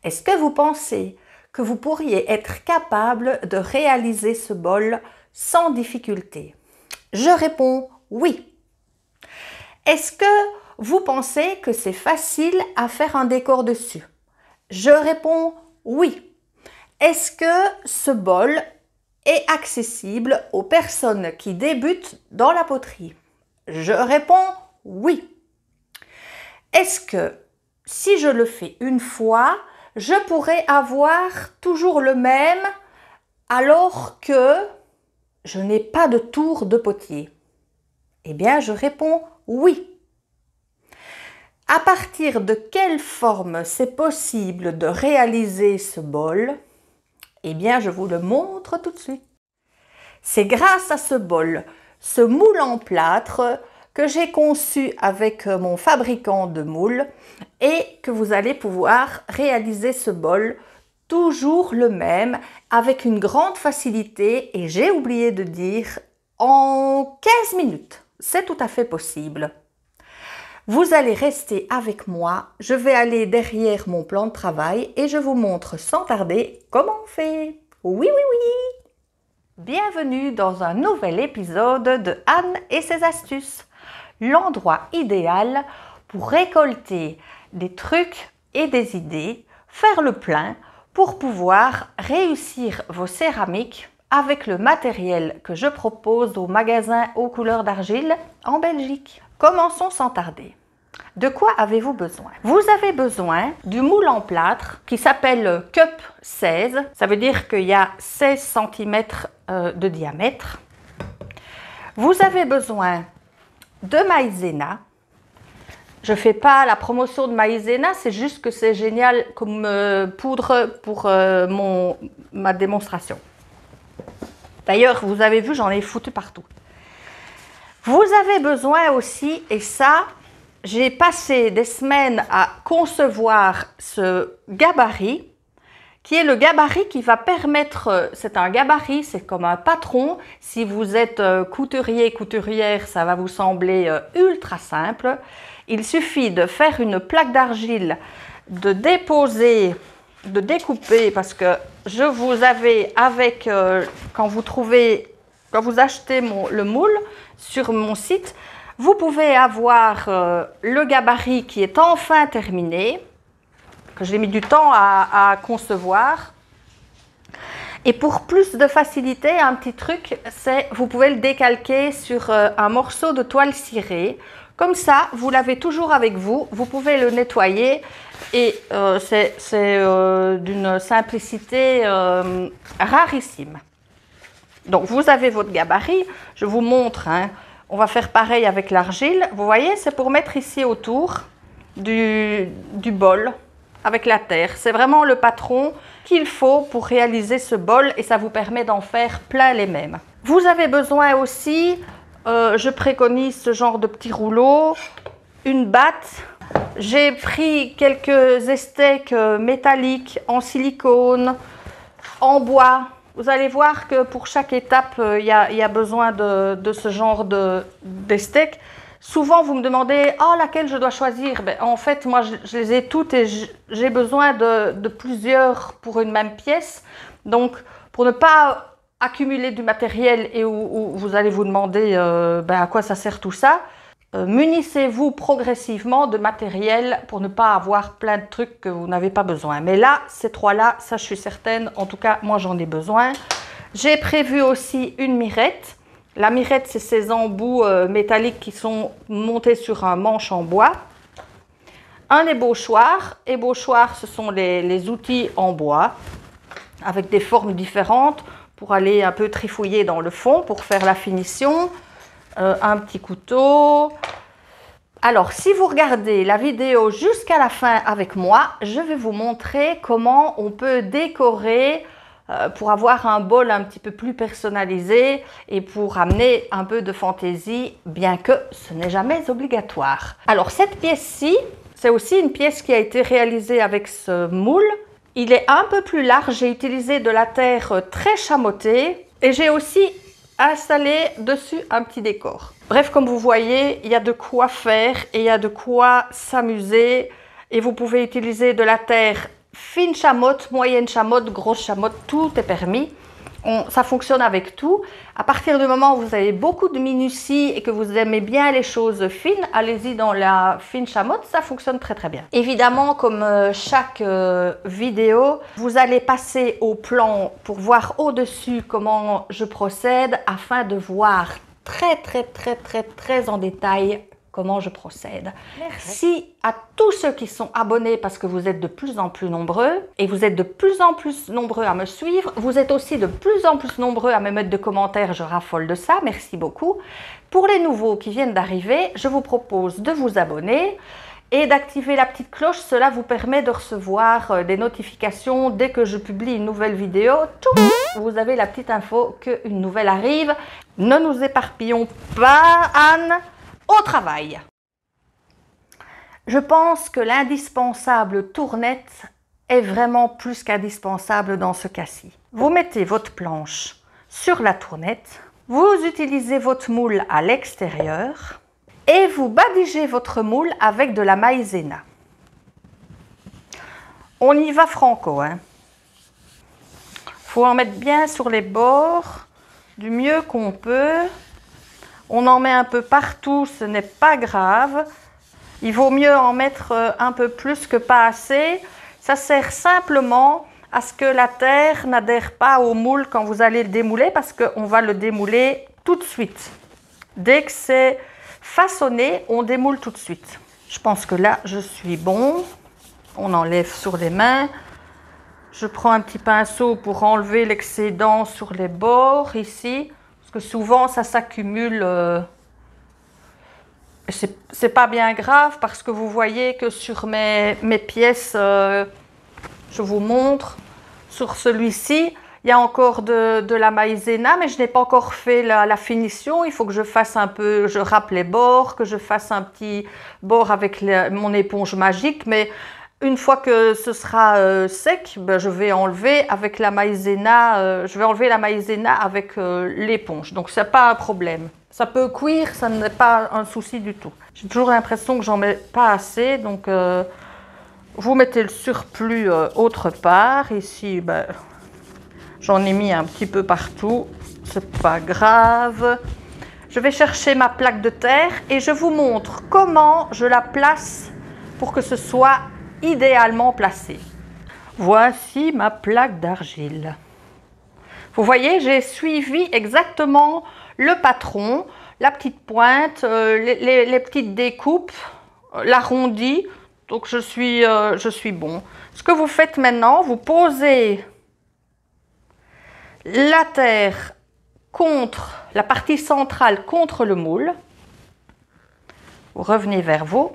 Est-ce que vous pensez que vous pourriez être capable de réaliser ce bol sans difficulté? Je réponds oui. Est-ce que vous pensez que c'est facile à faire un décor dessus? Je réponds oui. Est-ce que ce bol est accessible aux personnes qui débutent dans la poterie? Je réponds oui. Est-ce que si je le fais une fois, je pourrais avoir toujours le même alors que je n'ai pas de tour de potier? Eh bien, je réponds oui. À partir de quelle forme c'est possible de réaliser ce bol? Eh bien, je vous le montre tout de suite. C'est grâce à ce bol, ce moule en plâtre que j'ai conçu avec mon fabricant de moules et que vous allez pouvoir réaliser ce bol toujours le même avec une grande facilité et j'ai oublié de dire en 15 minutes. C'est tout à fait possible. Vous allez rester avec moi, je vais aller derrière mon plan de travail et je vous montre sans tarder comment on fait. Oui, oui, oui! Bienvenue dans un nouvel épisode de Anne et ses astuces, l'endroit idéal pour récolter des trucs et des idées, faire le plein pour pouvoir réussir vos céramiques avec le matériel que je propose au magasin aux couleurs d'argile en Belgique. Commençons sans tarder. De quoi avez-vous besoin? Vous avez besoin du moule en plâtre qui s'appelle Cup 16. Ça veut dire qu'il y a 16 cm de diamètre. Vous avez besoin de maïzena. Je ne fais pas la promotion de maïzena, c'est juste que c'est génial comme poudre pour ma démonstration. D'ailleurs, vous avez vu, j'en ai foutu partout. Vous avez besoin aussi, et ça, j'ai passé des semaines à concevoir ce gabarit, qui est le gabarit qui va permettre, c'est un gabarit, c'est comme un patron. Si vous êtes couturier, couturière, ça va vous sembler ultra simple. Il suffit de faire une plaque d'argile, de déposer, de découper, parce que je vous avais avec, quand vous achetez le moule sur mon site, vous pouvez avoir le gabarit qui est enfin terminé, que j'ai mis du temps à concevoir. Et pour plus de facilité, un petit truc, c'est vous pouvez le décalquer sur un morceau de toile cirée. Comme ça, vous l'avez toujours avec vous, vous pouvez le nettoyer et c'est d'une simplicité rarissime. Donc, vous avez votre gabarit, je vous montre, hein, on va faire pareil avec l'argile. Vous voyez, c'est pour mettre ici autour du bol avec la terre. C'est vraiment le patron qu'il faut pour réaliser ce bol et ça vous permet d'en faire plein les mêmes. Vous avez besoin aussi, je préconise ce genre de petits rouleaux, une batte. J'ai pris quelques esthèques métalliques en silicone, en bois. Vous allez voir que pour chaque étape, il y a besoin de ce genre d'esthèques. Souvent, vous me demandez « Oh, laquelle je dois choisir ?» En fait, moi, je les ai toutes et j'ai besoin de plusieurs pour une même pièce. Donc, pour ne pas accumuler du matériel et où vous allez vous demander à quoi ça sert tout ça, munissez-vous progressivement de matériel pour ne pas avoir plein de trucs que vous n'avez pas besoin. Mais là, ces trois-là, ça je suis certaine, en tout cas, moi j'en ai besoin. J'ai prévu aussi une mirette. La mirette, c'est ces embouts métalliques qui sont montés sur un manche en bois. Un ébauchoir. Ébauchoir, ce sont les outils en bois avec des formes différentes pour aller un peu trifouiller dans le fond pour faire la finition. Un petit couteau. Alors, si vous regardez la vidéo jusqu'à la fin avec moi, je vais vous montrer comment on peut décorer pour avoir un bol un petit peu plus personnalisé et pour amener un peu de fantaisie, bien que ce n'est jamais obligatoire. Alors, cette pièce-ci, c'est aussi une pièce qui a été réalisée avec ce moule. Il est un peu plus large, j'ai utilisé de la terre très chamottée et j'ai aussi installé dessus un petit décor. Bref, comme vous voyez, il y a de quoi faire et il y a de quoi s'amuser et vous pouvez utiliser de la terre fine chamotte, moyenne chamotte, grosse chamotte, tout est permis. Ça fonctionne avec tout. À partir du moment où vous avez beaucoup de minutie et que vous aimez bien les choses fines, allez-y dans la fine chamotte, ça fonctionne très très bien. Évidemment, comme chaque vidéo, vous allez passer au plan pour voir au-dessus comment je procède afin de voir très en détail comment je procède. Merci à tous ceux qui sont abonnés parce que vous êtes de plus en plus nombreux et vous êtes de plus en plus nombreux à me suivre. Vous êtes aussi de plus en plus nombreux à me mettre de commentaires, je raffole de ça, merci beaucoup. Pour les nouveaux qui viennent d'arriver, je vous propose de vous abonner et d'activer la petite cloche. Cela vous permet de recevoir des notifications dès que je publie une nouvelle vidéo. Vous avez la petite info qu'une nouvelle arrive. Ne nous éparpillons pas, Anne. Au travail. Je pense que l'indispensable tournette est vraiment plus qu'indispensable dans ce cas-ci. Vous mettez votre planche sur la tournette, vous utilisez votre moule à l'extérieur et vous badigez votre moule avec de la maïzena. On y va franco, hein. Faut en mettre bien sur les bords du mieux qu'on peut. On en met un peu partout, ce n'est pas grave. Il vaut mieux en mettre un peu plus que pas assez. Ça sert simplement à ce que la terre n'adhère pas au moule quand vous allez le démouler parce qu'on va le démouler tout de suite. Dès que c'est façonné, on démoule tout de suite. Je pense que là, je suis bon. On enlève sur les mains. Je prends un petit pinceau pour enlever l'excédent sur les bords ici. Que souvent ça s'accumule, c'est pas bien grave parce que vous voyez que sur mes pièces, je vous montre, sur celui-ci, il y a encore de la maïzena, mais je n'ai pas encore fait la finition. Il faut que je fasse un peu, je râpe les bords, que je fasse un petit bord avec mon éponge magique, mais une fois que ce sera sec, ben, je vais enlever avec la maïzena, je vais enlever la maïzena avec l'éponge. Donc c'est pas un problème. Ça peut cuire, ça n'est pas un souci du tout. J'ai toujours l'impression que j'en mets pas assez, donc vous mettez le surplus autre part. Ici, ben, j'en ai mis un petit peu partout, c'est pas grave. Je vais chercher ma plaque de terre et je vous montre comment je la place pour que ce soit idéalement placé. Voici ma plaque d'argile. Vous voyez, j'ai suivi exactement le patron, la petite pointe, les petites découpes, l'arrondi. Donc je suis bon. Ce que vous faites maintenant, vous posez la terre contre la partie centrale contre le moule. Vous revenez vers vous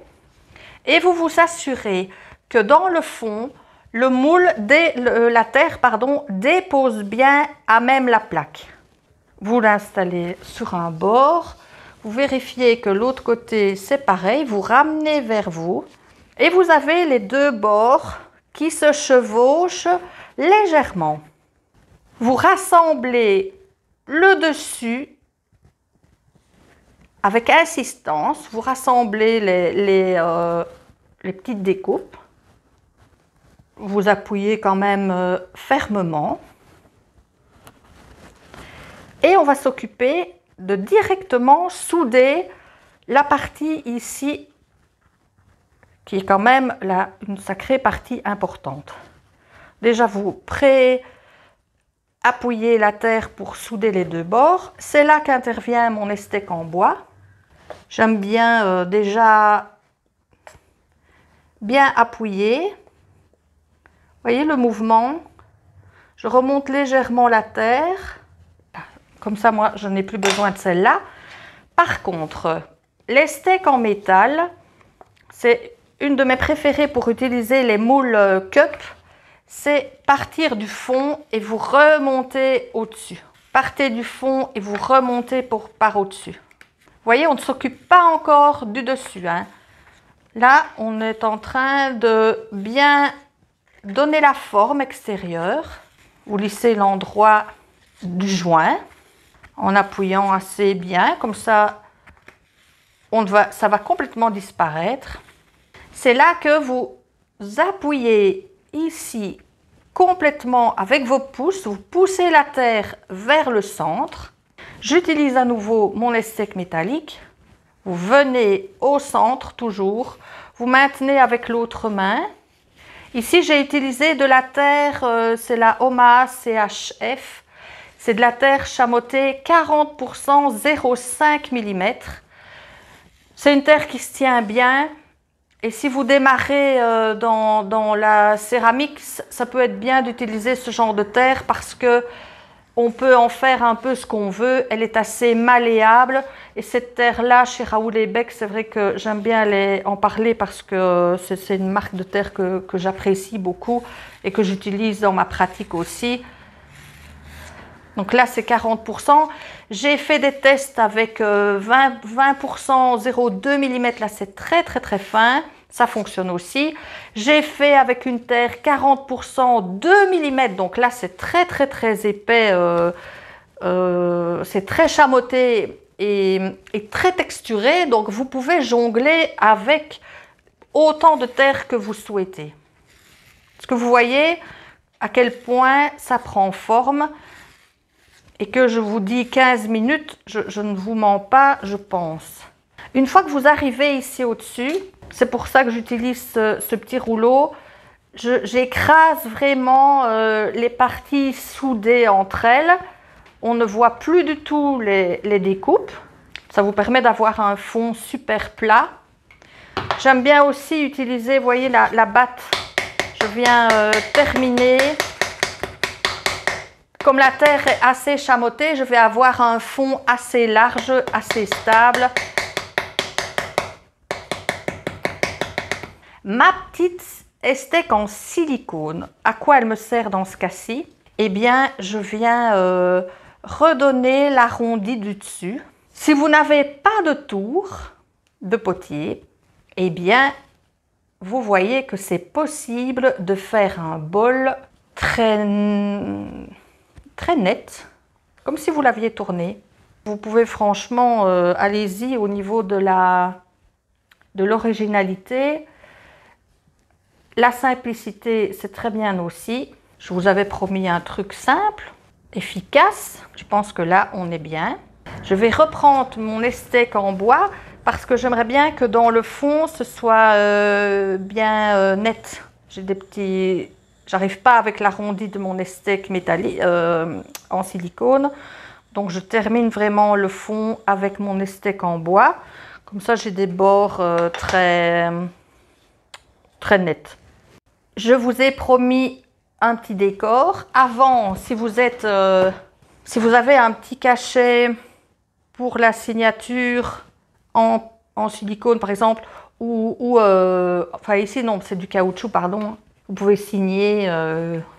et vous vous assurez que dans le fond, le moule, la terre dépose bien à même la plaque. Vous l'installez sur un bord, vous vérifiez que l'autre côté c'est pareil, vous ramenez vers vous et vous avez les deux bords qui se chevauchent légèrement. Vous rassemblez le dessus avec insistance, vous rassemblez les petites découpes. Vous appuyez quand même fermement. Et on va s'occuper de directement souder la partie ici, qui est quand même une sacrée partie importante. Déjà, vous pré-appuyez la terre pour souder les deux bords. C'est là qu'intervient mon estèque en bois. J'aime bien déjà bien appuyer. Voyez le mouvement, je remonte légèrement la terre, comme ça moi je n'ai plus besoin de celle-là. Par contre, les steaks en métal, c'est une de mes préférées pour utiliser les moules cup, c'est partir du fond et vous remontez au-dessus. Partez du fond et vous remontez par au-dessus. Vous voyez, on ne s'occupe pas encore du dessus, hein. Là, on est en train de bien donner la forme extérieure. Vous lissez l'endroit du joint en appuyant assez bien, comme ça, ça va complètement disparaître. C'est là que vous appuyez ici complètement avec vos pouces, vous poussez la terre vers le centre. J'utilise à nouveau mon esthèque métallique. Vous venez au centre toujours, vous maintenez avec l'autre main. Ici, j'ai utilisé de la terre, c'est la Omaha CHF. C'est de la terre chamottée 40% 0,5 mm. C'est une terre qui se tient bien. Et si vous démarrez dans la céramique, ça peut être bien d'utiliser ce genre de terre parce que on peut en faire un peu ce qu'on veut. Elle est assez malléable. Et cette terre-là, chez Raoul et Beck, c'est vrai que j'aime bien en parler parce que c'est une marque de terre que j'apprécie beaucoup et que j'utilise dans ma pratique aussi. Donc là, c'est 40%. J'ai fait des tests avec 20% 0,2 mm. Là, c'est très, très, très fin. Ça fonctionne aussi. J'ai fait avec une terre 40% 2 mm. Donc là, c'est très, très, très épais. C'est très chamotté et très texturé. Donc, vous pouvez jongler avec autant de terre que vous souhaitez. Est-ce que vous voyez à quel point ça prend forme? Et que je vous dis 15 minutes, je ne vous mens pas, je pense. Une fois que vous arrivez ici au-dessus, c'est pour ça que j'utilise ce petit rouleau, j'écrase vraiment les parties soudées entre elles. On ne voit plus du tout les découpes. Ça vous permet d'avoir un fond super plat. J'aime bien aussi utiliser, vous voyez, la batte. Je viens terminer. Comme la terre est assez chamottée, je vais avoir un fond assez large, assez stable. Ma petite esthèque en silicone, à quoi elle me sert dans ce cas-ci? Eh bien, je viens redonner l'arrondi du dessus. Si vous n'avez pas de tour de potier, eh bien, vous voyez que c'est possible de faire un bol très net, comme si vous l'aviez tourné. Vous pouvez franchement, allez-y au niveau de l'originalité. La simplicité, c'est très bien aussi. Je vous avais promis un truc simple, efficace. Je pense que là, on est bien. Je vais reprendre mon esthèque en bois parce que j'aimerais bien que dans le fond, ce soit bien net. J'ai des petits... J'arrive pas avec l'arrondi de mon esthèque métallique en silicone. Donc, je termine vraiment le fond avec mon esthèque en bois. Comme ça, j'ai des bords très nets. Je vous ai promis un petit décor. Avant, si vous avez un petit cachet pour la signature en silicone, par exemple, enfin ici, non, c'est du caoutchouc, pardon. Vous pouvez signer,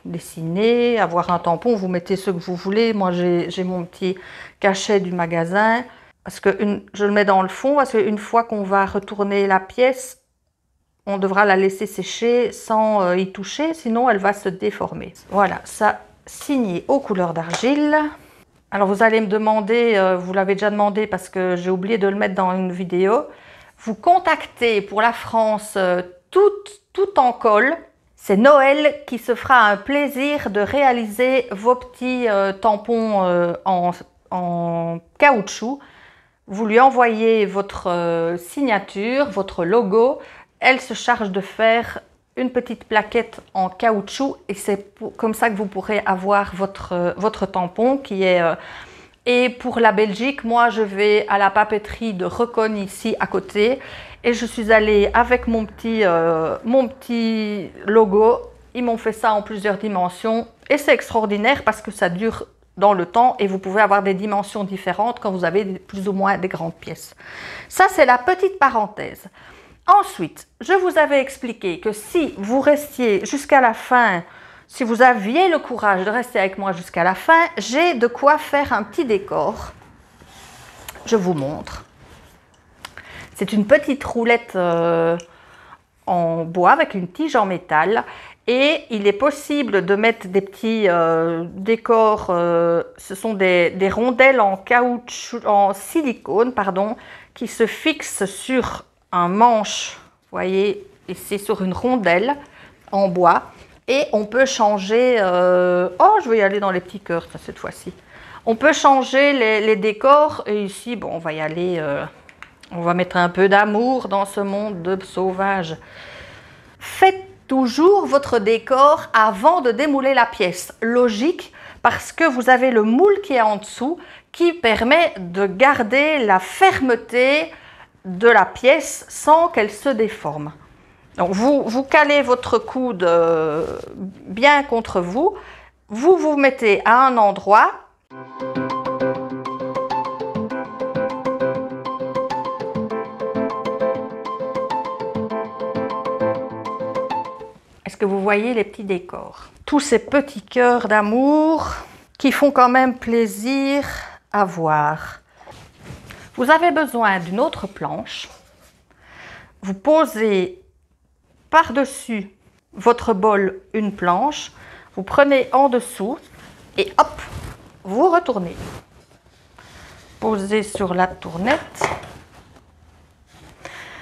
dessiner, avoir un tampon, vous mettez ce que vous voulez. Moi, j'ai mon petit cachet du magasin. Parce que je le mets dans le fond, parce qu'une fois qu'on va retourner la pièce, on devra la laisser sécher sans y toucher, sinon elle va se déformer. Voilà, ça signé aux couleurs d'argile. Alors vous allez me demander, vous l'avez déjà demandé parce que j'ai oublié de le mettre dans une vidéo. Vous contactez pour la France tout en colle. C'est Noël qui se fera un plaisir de réaliser vos petits tampons en caoutchouc. Vous lui envoyez votre signature, votre logo. Elle se charge de faire une petite plaquette en caoutchouc et c'est comme ça que vous pourrez avoir votre tampon qui est... Et pour la Belgique, moi je vais à la papeterie de Recon ici à côté et je suis allée avec mon petit logo. Ils m'ont fait ça en plusieurs dimensions et c'est extraordinaire parce que ça dure dans le temps et vous pouvez avoir des dimensions différentes quand vous avez plus ou moins des grandes pièces. Ça, c'est la petite parenthèse. Ensuite, je vous avais expliqué que si vous restiez jusqu'à la fin, si vous aviez le courage de rester avec moi jusqu'à la fin, j'ai de quoi faire un petit décor. Je vous montre. C'est une petite roulette en bois avec une tige en métal. Et il est possible de mettre des petits décors, ce sont des rondelles en caoutchouc, en silicone, pardon, qui se fixent sur un manche, vous voyez, ici sur une rondelle en bois. Et on peut changer... Oh, je vais y aller dans les petits cœurs cette fois-ci. On peut changer les décors. Et ici, bon, on va y aller... on va mettre un peu d'amour dans ce monde de sauvages. Faites toujours votre décor avant de démouler la pièce. Logique, parce que vous avez le moule qui est en dessous qui permet de garder la fermeté de la pièce sans qu'elle se déforme. Donc vous calez votre coude bien contre vous, vous vous mettez à un endroit. Est-ce que vous voyez les petits décors? Tous ces petits cœurs d'amour qui font quand même plaisir à voir. Vous avez besoin d'une autre planche. Vous posez par-dessus votre bol une planche. Vous prenez en dessous et hop, vous retournez. Posez sur la tournette.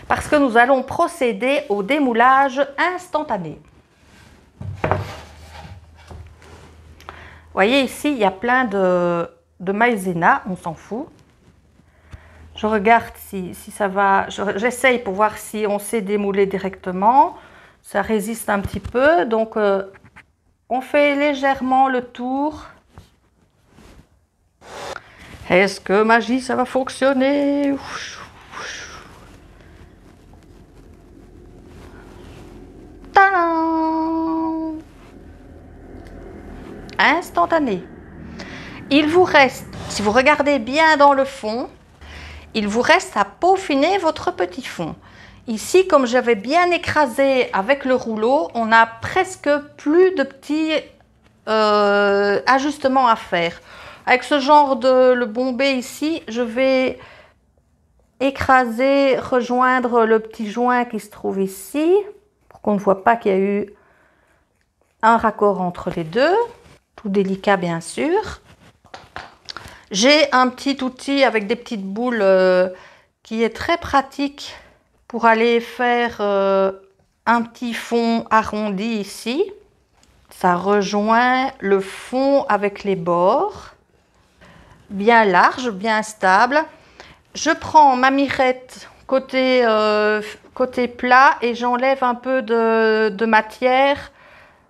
Parce que nous allons procéder au démoulage instantané. Vous voyez ici, il y a plein de maïzena, on s'en fout. Je regarde si ça va, j'essaye pour voir si on sait démouler directement. Ça résiste un petit peu, donc on fait légèrement le tour. Est-ce que magie, ça va fonctionner? Tadam! Instantané. Il vous reste, si vous regardez bien dans le fond, il vous reste à peaufiner votre petit fond. Ici, comme j'avais bien écrasé avec le rouleau, on n'a presque plus de petits ajustements à faire. Avec ce genre de le bombé ici, je vais écraser, rejoindre le petit joint qui se trouve ici, pour qu'on ne voit pas qu'il y a eu un raccord entre les deux. Tout délicat bien sûr. J'ai un petit outil avec des petites boules qui est très pratique pour aller faire un petit fond arrondi ici. Ça rejoint le fond avec les bords, bien large, bien stable. Je prends ma mirette côté plat et j'enlève un peu de matière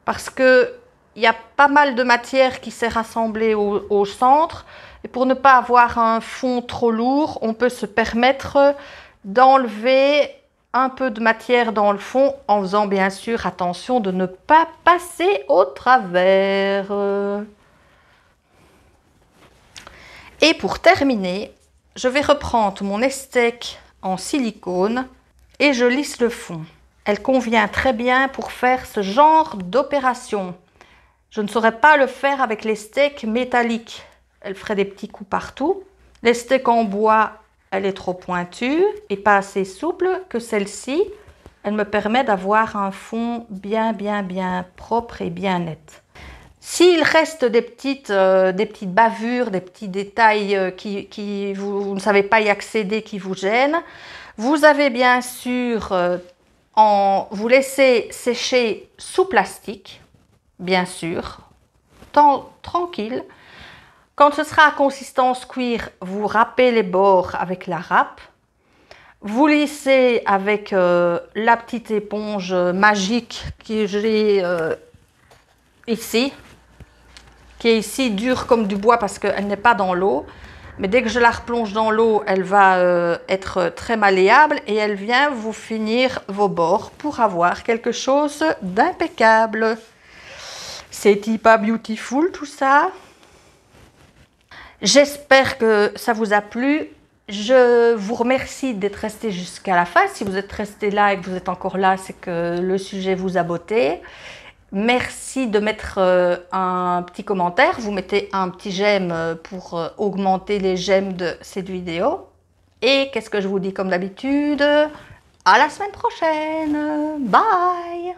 parce que il y a pas mal de matière qui s'est rassemblée au centre. Et pour ne pas avoir un fond trop lourd, on peut se permettre d'enlever un peu de matière dans le fond en faisant bien sûr attention de ne pas passer au travers. Et pour terminer, je vais reprendre mon esthèque en silicone et je lisse le fond. Elle convient très bien pour faire ce genre d'opération. Je ne saurais pas le faire avec les steaks métalliques. Elle ferait des petits coups partout. Les steaks en bois, elle est trop pointue et pas assez souple que celle-ci. Elle me permet d'avoir un fond bien propre et bien net. S'il reste des petites bavures, des petits détails qui vous ne savez pas y accéder, qui vous gênent, vous avez bien sûr vous laissez sécher sous plastique. Bien sûr, tranquille. Quand ce sera à consistance cuir, vous râpez les bords avec la râpe. Vous lissez avec la petite éponge magique que j'ai ici, qui est ici dure comme du bois parce qu'elle n'est pas dans l'eau. Mais dès que je la replonge dans l'eau, elle va être très malléable et elle vient vous finir vos bords pour avoir quelque chose d'impeccable. C'est pas beautiful tout ça? J'espère que ça vous a plu. Je vous remercie d'être resté jusqu'à la fin. Si vous êtes resté là et que vous êtes encore là, c'est que le sujet vous a botté. Merci de mettre un petit commentaire. Vous mettez un petit j'aime pour augmenter les j'aime de cette vidéo. Et qu'est-ce que je vous dis comme d'habitude? À la semaine prochaine. Bye!